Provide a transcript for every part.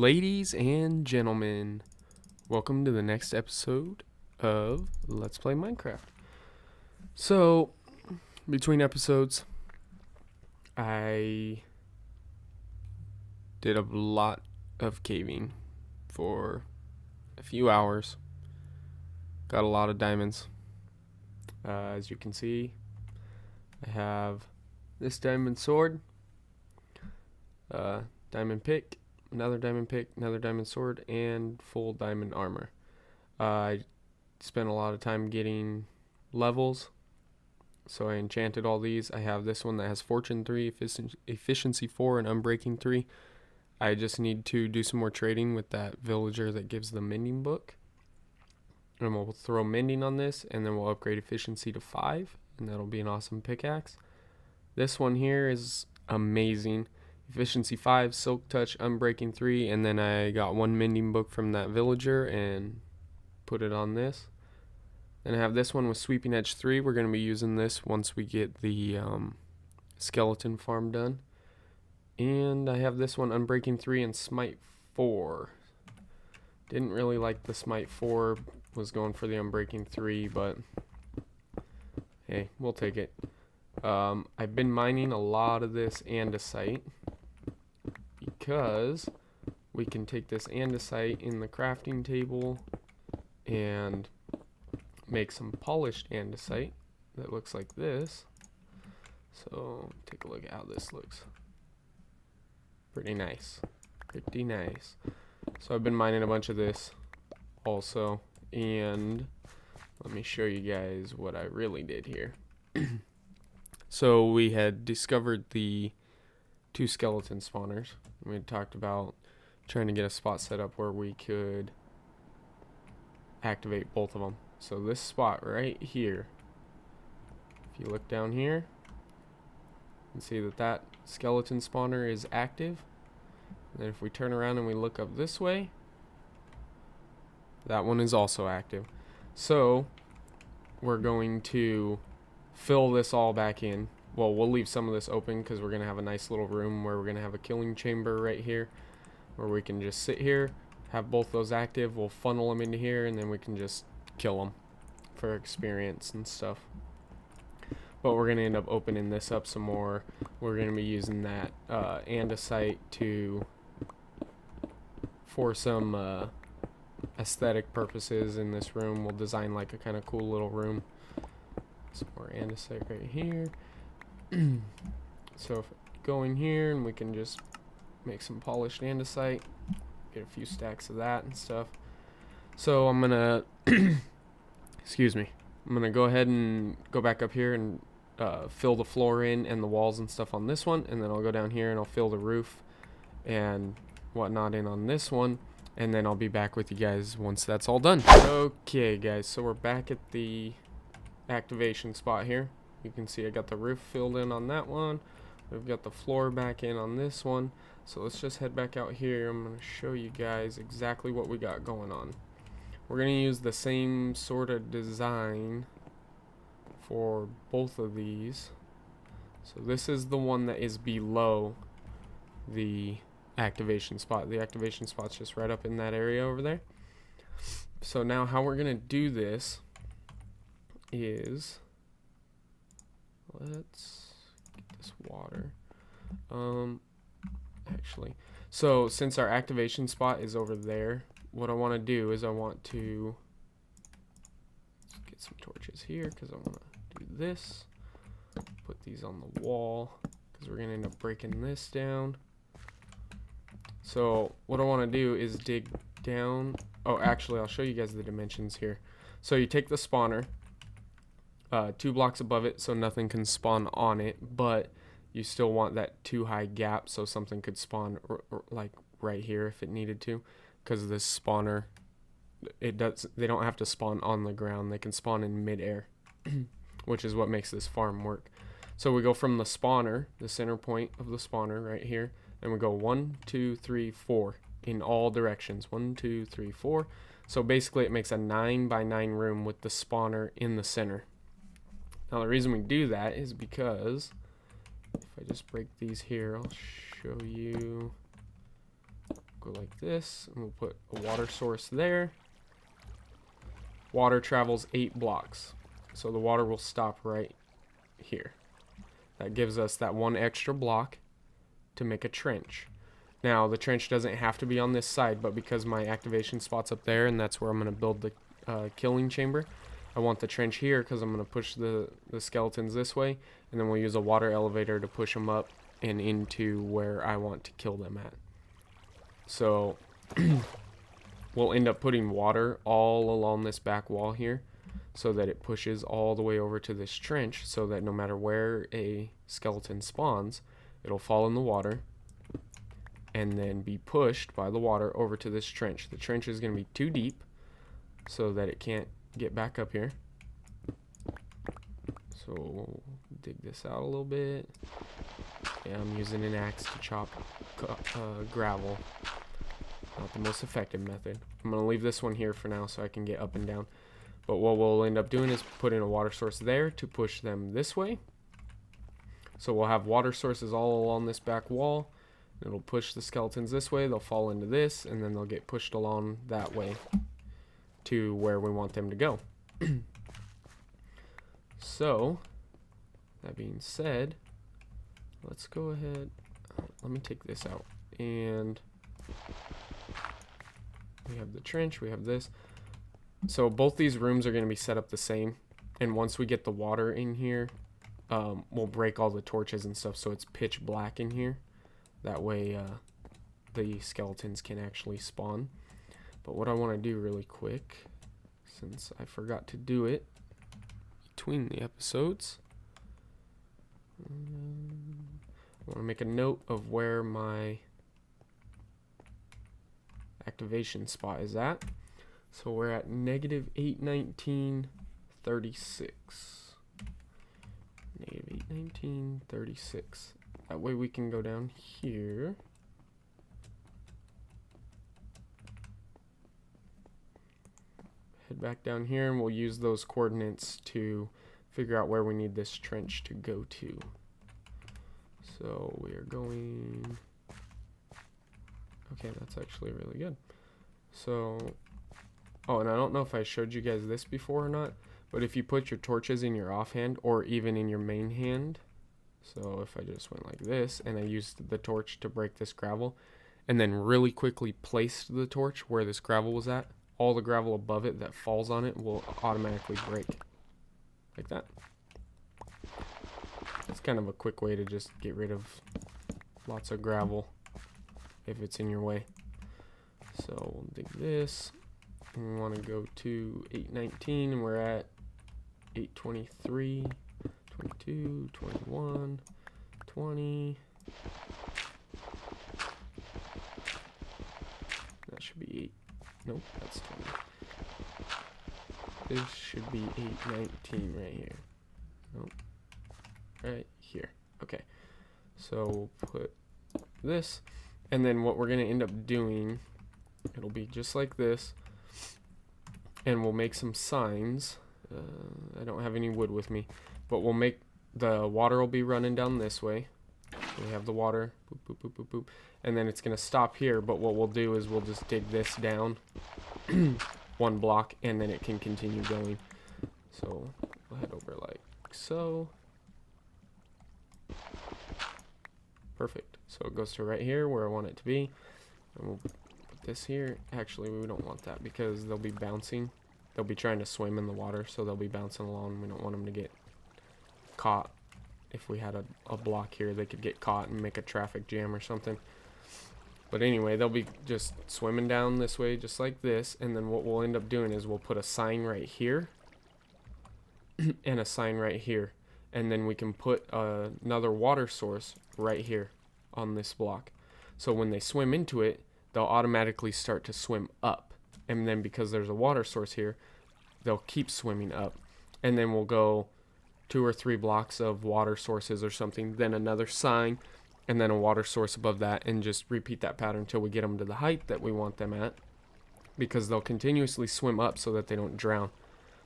Ladies and gentlemen, welcome to the next episode of Let's Play Minecraft. So, between episodes, I did a lot of caving for a few hours. Got a lot of diamonds. As you can see, I have this diamond sword, diamond pick, another diamond sword, and full diamond armor. I spent a lot of time getting levels, so I enchanted all these. I have this one that has Fortune 3, Efficiency 4, and Unbreaking 3. I just need to do some more trading with that villager that gives the mending book. And we'll throw mending on this, and then we'll upgrade efficiency to 5, and that'll be an awesome pickaxe. This one here is amazing. Efficiency 5, Silk Touch, Unbreaking 3, and then I got one mending book from that villager and put it on this. Then I have this one with Sweeping Edge 3. We're going to be using this once we get the skeleton farm done. And I have this one, Unbreaking 3 and Smite 4. Didn't really like the Smite 4, was going for the Unbreaking 3, but hey, we'll take it. I've been mining a lot of this andesite because we can take this andesite in the crafting table and make some polished andesite that looks like this. So take a look at how this looks. Pretty nice. Pretty nice. So I've been mining a bunch of this also, and let me show you guys what I really did here. So we had discovered the 2 skeleton spawners. We had talked about trying to get a spot set up where we could activate both of them. So this spot right here, if you look down here, you can see that that skeleton spawner is active. And then if we turn around and we look up this way, that one is also active. So we're going to fill this all back in. Well, we'll leave some of this open because we're going to have a nice little room where we're going to have a killing chamber right here where we can just sit here, have both those active. We'll funnel them into here, and then we can just kill them for experience and stuff. But we're going to end up opening this up some more. We're going to be using that andesite for some aesthetic purposes in this room. We'll design like a kind of cool little room. Some more andesite right here. So if we go in here and we can just make some polished andesite, get a few stacks of that and stuff. So I'm gonna excuse me, I'm gonna go ahead and go back up here and fill the floor in and the walls and stuff on this one, and then I'll go down here and I'll fill the roof and whatnot in on this one, and then I'll be back with you guys once that's all done. Okay guys, so we're back at the activation spot here. You can see I got the roof filled in on that one. We've got the floor back in on this one. So let's just head back out here. I'm going to show you guys exactly what we got going on. We're going to use the same sort of design for both of these. So this is the one that is below the activation spot. The activation spot's just right up in that area over there. So now how we're going to do this is, let's get this water. Actually, so since our activation spot is over there, what I want to do is I want to get some torches here because I want to do this. Put these on the wall because we're going to end up breaking this down. So what I want to do is dig down. Oh, actually, I'll show you guys the dimensions here. So you take the spawner, 2 blocks above it so nothing can spawn on it, but you still want that 2 high gap so something could spawn like right here if it needed to, because this spawner, they don't have to spawn on the ground, they can spawn in midair, which is what makes this farm work. So we go from the spawner, the center point of the spawner right here, and we go 1 2 3 4 in all directions. 1 2 3 4. So basically it makes a 9 by 9 room with the spawner in the center. Now the reason we do that is because if I just break these here, I'll show you go like this, and we'll put a water source there. Water travels 8 blocks, so the water will stop right here. That gives us that 1 extra block to make a trench. Now, the trench doesn't have to be on this side, but because my activation spot's up there, and that's where I'm going to build the killing chamber, I want the trench here because I'm going to push the skeletons this way, and then we'll use a water elevator to push them up and into where I want to kill them at. So, we'll end up putting water all along this back wall here, so that it pushes all the way over to this trench, so that no matter where a skeleton spawns, it'll fall in the water and then be pushed by the water over to this trench. The trench is going to be too deep so that it can't get back up here. So we'll dig this out a little bit. Yeah, I'm using an axe to chop gravel. Not the most effective method. I'm going to leave this one here for now so I can get up and down. But what we'll end up doing is putting a water source there to push them this way. So we'll have water sources all along this back wall. It'll push the skeletons this way, they'll fall into this, and then they'll get pushed along that way to where we want them to go. So, that being said, let's go ahead, let me take this out. And we have the trench, we have this. So both these rooms are going to be set up the same. And once we get the water in here, we'll break all the torches and stuff so it's pitch black in here. That way the skeletons can actually spawn. But what I want to do really quick, since I forgot to do it between the episodes, I want to make a note of where my activation spot is at. So we're at negative 819.36. Negative 819.36. That way we can go down here. Head back down here and we'll use those coordinates to figure out where we need this trench to go to. So we are going... Okay, that's actually really good. So... Oh, and I don't know if I showed you guys this before or not, but if you put your torches in your offhand or even in your main hand, so if I just went like this and I used the torch to break this gravel and then really quickly placed the torch where this gravel was at, all the gravel above it that falls on it will automatically break. Like that. It's kind of a quick way to just get rid of lots of gravel if it's in your way. So we'll dig this. We want to go to 819 and we're at 823, 22, 21, 20. That should be 8. Nope, that's 20. This should be 819 right here. Nope. Right here. Okay. So we'll put this. And then what we're going to end up doing, it'll be just like this. And we'll make some signs. I don't have any wood with me, but we'll make the water will be running down this way. We have the water, boop, boop, boop, boop, boop, and then it's gonna stop here. But what we'll do is we'll just dig this down 1 block, and then it can continue going. So we'll head over like so. Perfect. So it goes to right here where I want it to be, and we'll this here. Actually, we don't want that because they'll be bouncing. They'll be trying to swim in the water, so they'll be bouncing along. We don't want them to get caught. If we had a block here, they could get caught and make a traffic jam or something. But anyway, they'll be just swimming down this way just like this. And then what we'll end up doing is we'll put a sign right here and a sign right here. And then we can put another water source right here on this block. So when they swim into it, they'll automatically start to swim up. And then because there's a water source here, they'll keep swimming up. And then we'll go 2 or 3 blocks of water sources or something, then another sign, and then a water source above that, and just repeat that pattern until we get them to the height that we want them at, because they'll continuously swim up so that they don't drown.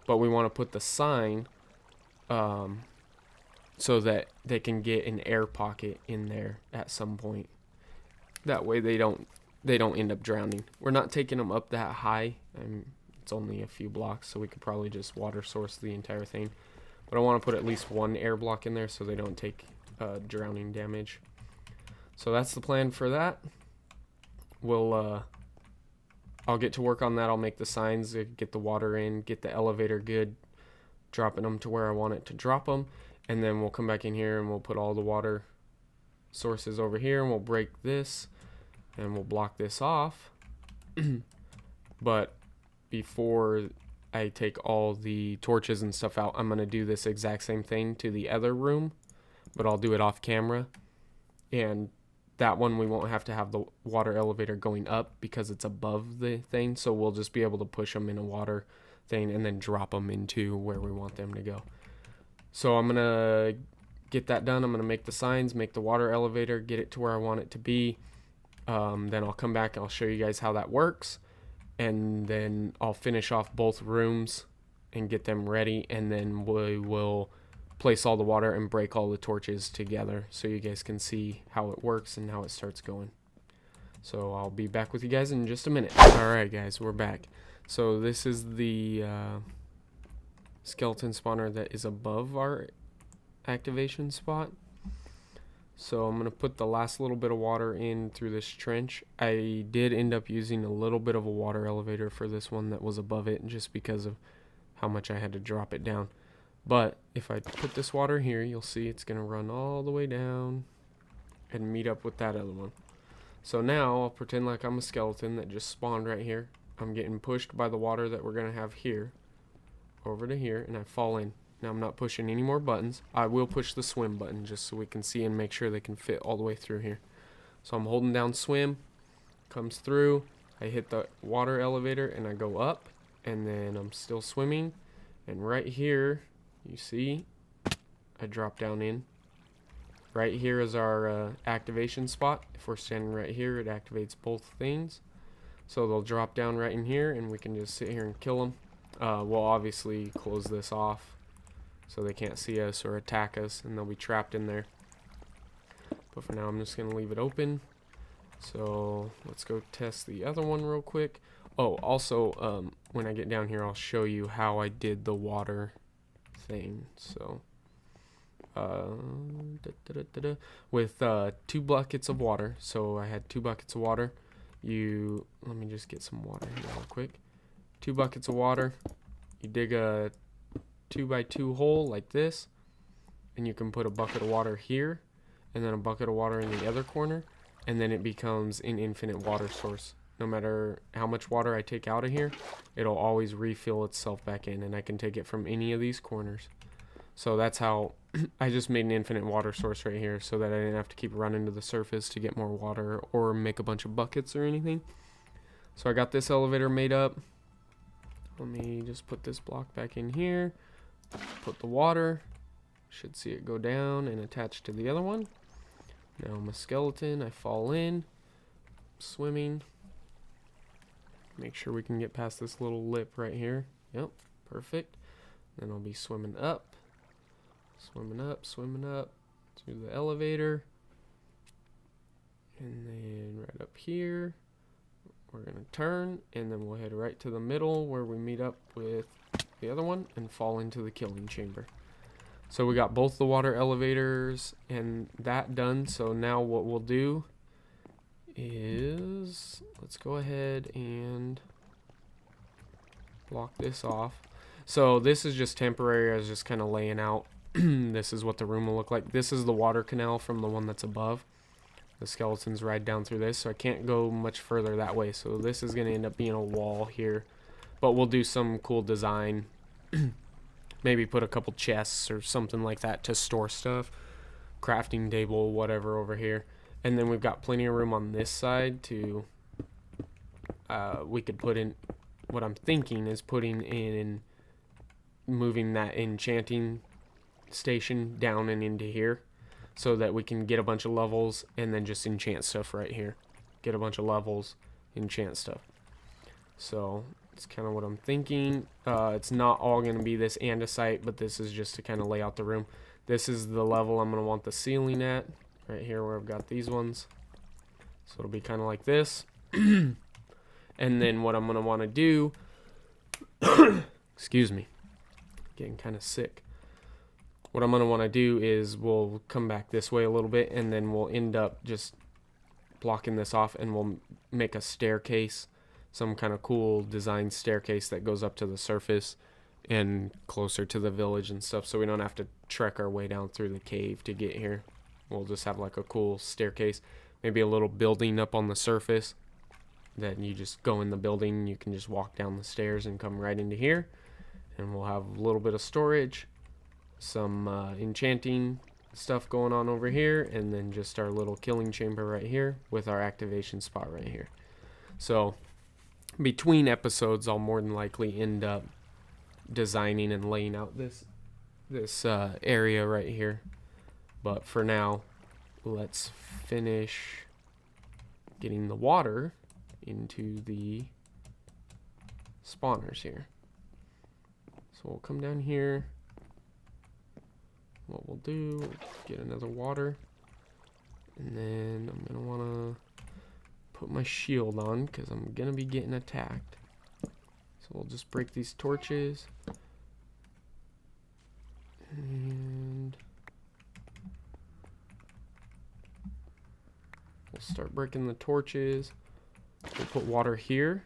But we want to put the sign so that they can get an air pocket in there at some point. That way they don't they don't end up drowning. We're not taking them up that high. It's only a few blocks, so we could probably just water source the entire thing. But I want to put at least one air block in there so they don't take drowning damage. So that's the plan for that. I'll get to work on that. I'll make the signs, get the water in, get the elevator good, dropping them to where I want it to drop them, and then we'll come back in here and we'll put all the water sources over here, and we'll break this and we'll block this off. But before I take all the torches and stuff out, I'm going to do this exact same thing to the other room, but I'll do it off camera. And that one we won't have to have the water elevator going up because it's above the thing, so we'll just be able to push them in a water thing and then drop them into where we want them to go. So I'm gonna get that done. I'm gonna make the signs, make the water elevator, get it to where I want it to be. Then I'll come back and I'll show you guys how that works, and then I'll finish off both rooms and get them ready, and then we will place all the water and break all the torches together so you guys can see how it works and how it starts going. So I'll be back with you guys in just a minute. Alright guys, we're back. So this is the skeleton spawner that is above our activation spot. So I'm going to put the last little bit of water in through this trench. I did end up using a little bit of a water elevator for this one that was above it, just because of how much I had to drop it down. But if I put this water here, you'll see it's going to run all the way down and meet up with that other one. So now I'll pretend like I'm a skeleton that just spawned right here. I'm getting pushed by the water that we're going to have here over to here, and I fall in. Now I'm not pushing any more buttons. I will push the swim button just so we can see and make sure they can fit all the way through here. So I'm holding down swim, comes through, I hit the water elevator and I go up, and then I'm still swimming, and right here you see I drop down in. Right here is our activation spot. If we're standing right here, it activates both things. So they'll drop down right in here and we can just sit here and kill them. We'll obviously close this off so they can't see us or attack us, and they'll be trapped in there. But for now I'm just going to leave it open. So let's go test the other one real quick. Oh, also when I get down here I'll show you how I did the water thing. So with 2 buckets of water. So I had 2 buckets of water. Let me just get some water here real quick. 2 buckets of water. You dig a 2x2 hole like this, and you can put a bucket of water here and then a bucket of water in the other corner, and then it becomes an infinite water source. No matter how much water I take out of here, it'll always refill itself back in, and I can take it from any of these corners. So that's how I just made an infinite water source right here, so that I didn't have to keep running to the surface to get more water or make a bunch of buckets or anything. So I got this elevator made up. Let me just put this block back in here, put the water, should see it go down and attach to the other one. Now I'm a skeleton, I fall in, swimming, make sure we can get past this little lip right here. Yep, perfect. Then I'll be swimming up through the elevator, and then right up here we're gonna turn, and then we'll head right to the middle where we meet up with the other one and fall into the killing chamber. So we got both the water elevators and that done. So now what we'll do is, let's go ahead and block this off. So this is just temporary. I was just kind of laying out this is what the room will look like. This is the water canal from the one that's above. The skeletons ride down through this, so I can't go much further that way. So this is going to end up being a wall here, but we'll do some cool design. Maybe put a couple chests or something like that to store stuff, crafting table, whatever over here. And then we've got plenty of room on this side to we could put in, what I'm thinking is putting in, moving that enchanting station down and into here, so that we can get a bunch of levels and then just enchant stuff right here. Get a bunch of levels, enchant stuff. So it's kind of what I'm thinking. It's not all going to be this andesite, but this is just to kind of lay out the room. This is the level I'm going to want the ceiling at, right here where I've got these ones. So it'll be kind of like this. And then what I'm going to want to do, excuse me, getting kind of sick. What I'm going to want to do is we'll come back this way a little bit, and then we'll end up just blocking this off, and we'll make a staircase, some kind of cool design staircase that goes up to the surface and closer to the village and stuff, so we don't have to trek our way down through the cave to get here. We'll just have like a cool staircase, maybe a little building up on the surface. Then you just go in the building, you can just walk down the stairs and come right into here. And we'll have a little bit of storage, some enchanting stuff going on over here, and then just our little killing chamber right here with our activation spot right here. So between episodes, I'll more than likely end up designing and laying out this area right here. But for now, let's finish getting the water into the spawners here. So we'll come down here. What we'll do, get another water, and then I'm gonna wanna put my shield on because I'm gonna be getting attacked. So we'll just break these torches, and we'll start breaking the torches. We'll put water here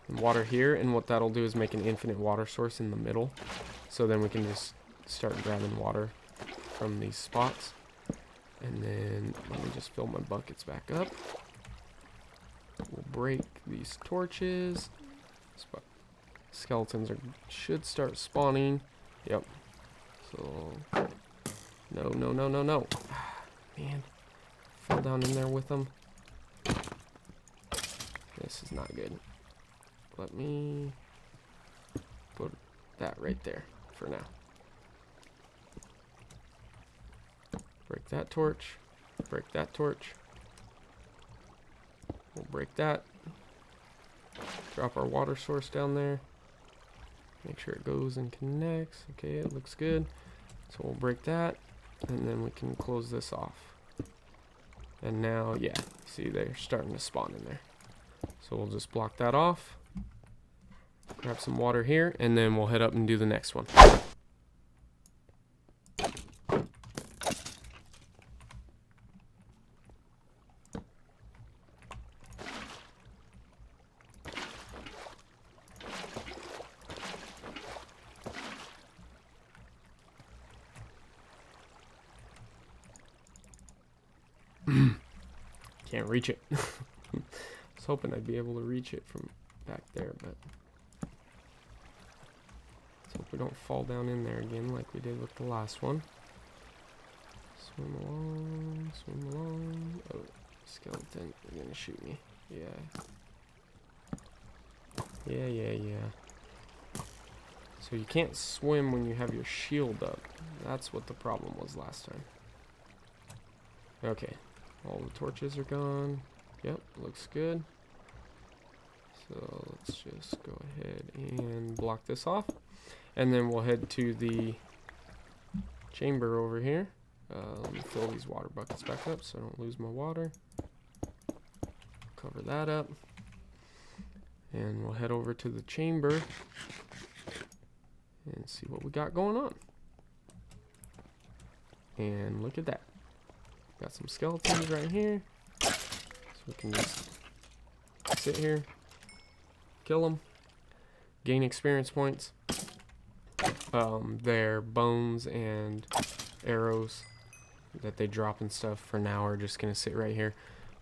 and water here, and what that'll do is make an infinite water source in the middle, so then we can just start grabbing water from these spots. And then let me just fill my buckets back up. We'll break these torches. Skeletons should start spawning. Yep. So no. Man, fell down in there with them. This is not good. Let me put that right there for now. Break that torch. Break that torch. We'll break that. Drop our water source down there. Make sure it goes and connects. Okay, it looks good. So we'll break that, and then we can close this off. And now, yeah, see, they're starting to spawn in there. So we'll just block that off. Grab some water here, and then we'll head up and do the next one. Can't reach it. I was hoping I'd be able to reach it from back there, but let's hope we don't fall down in there again like we did with the last one. Swim along, swim along. Oh, skeleton, you're gonna shoot me. Yeah. So you can't swim when you have your shield up. That's what the problem was last time. Okay. All the torches are gone. Yep, looks good. So let's just go ahead and block this off. And then we'll head to the chamber over here. Let me fill these water buckets back up so I don't lose my water. Cover that up. And we'll head over to the chamber and see what we got going on. And look at that. Got some skeletons right here. So we can just sit here, kill them, gain experience points. Their bones and arrows that they drop and stuff for now are just going to sit right here.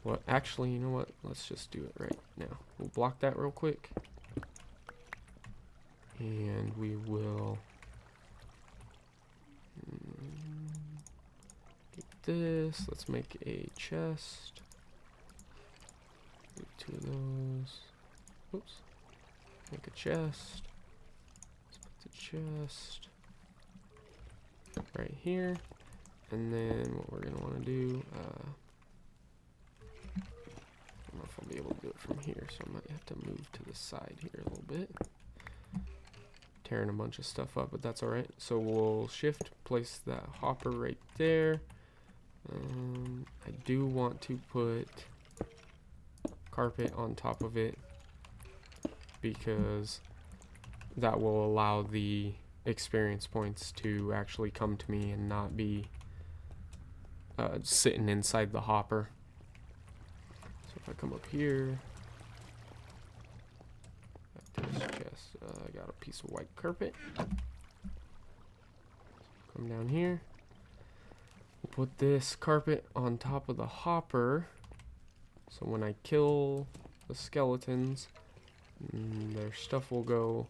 Well, actually, you know what? Let's just do it right now. We'll block that real quick. And we will get this. Let's make a chest. Get 2 of those. Oops. Make a chest. Let's put the chest right here. And then what we're going to want to do, I don't know if I'll be able to do it from here, so I might have to move to the side here a little bit. Tearing a bunch of stuff up, but that's alright. So we'll shift, place that hopper right there. I do want to put carpet on top of it, because that will allow the experience points to actually come to me and not be sitting inside the hopper. So if I come up here, back to this chest, I got a piece of white carpet. Come down here. We'll put this carpet on top of the hopper, so when I kill the skeletons, their stuff will go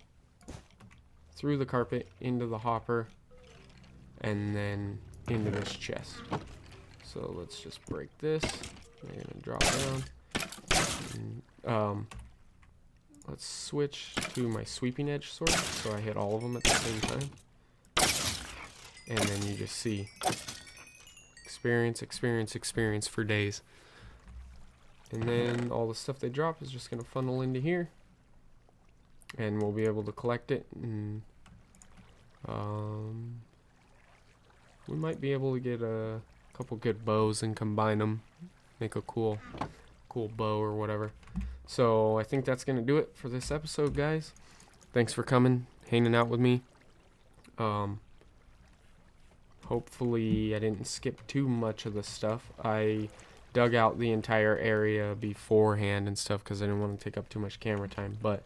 through the carpet into the hopper and then into this chest. So let's just break this. We're gonna drop down. And, let's switch to my sweeping edge sword, so I hit all of them at the same time. And then you just see experience, experience, experience for days. And then all the stuff they drop is just gonna funnel into here, and we'll be able to collect it. And we might be able to get a couple good bows and combine them, make a cool bow or whatever. So I think that's gonna do it for this episode, guys. Thanks for coming, hanging out with me. Hopefully I didn't skip too much of the stuff. I dug out the entire area beforehand and stuff because I didn't want to take up too much camera time, but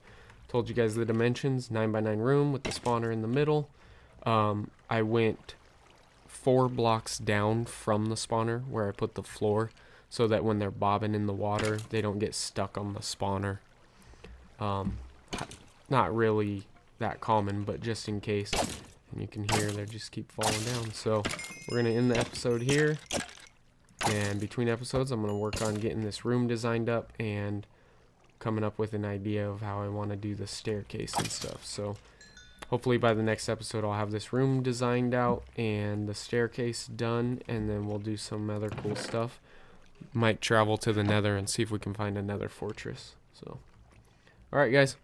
told you guys the dimensions. 9x9 room with the spawner in the middle. I went 4 blocks down from the spawner where I put the floor, so that when they're bobbing in the water, they don't get stuck on the spawner. Not really that common, but just in case. And you can hear they just keep falling down. So we're going to end the episode here. And between episodes, I'm going to work on getting this room designed up and coming up with an idea of how I want to do the staircase and stuff. So hopefully by the next episode, I'll have this room designed out and the staircase done. And then we'll do some other cool stuff. Might travel to the nether and see if we can find another fortress. So, alright guys,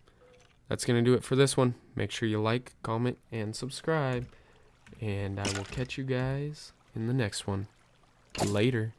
that's going to do it for this one. Make sure you like, comment, and subscribe. And I will catch you guys in the next one. Later.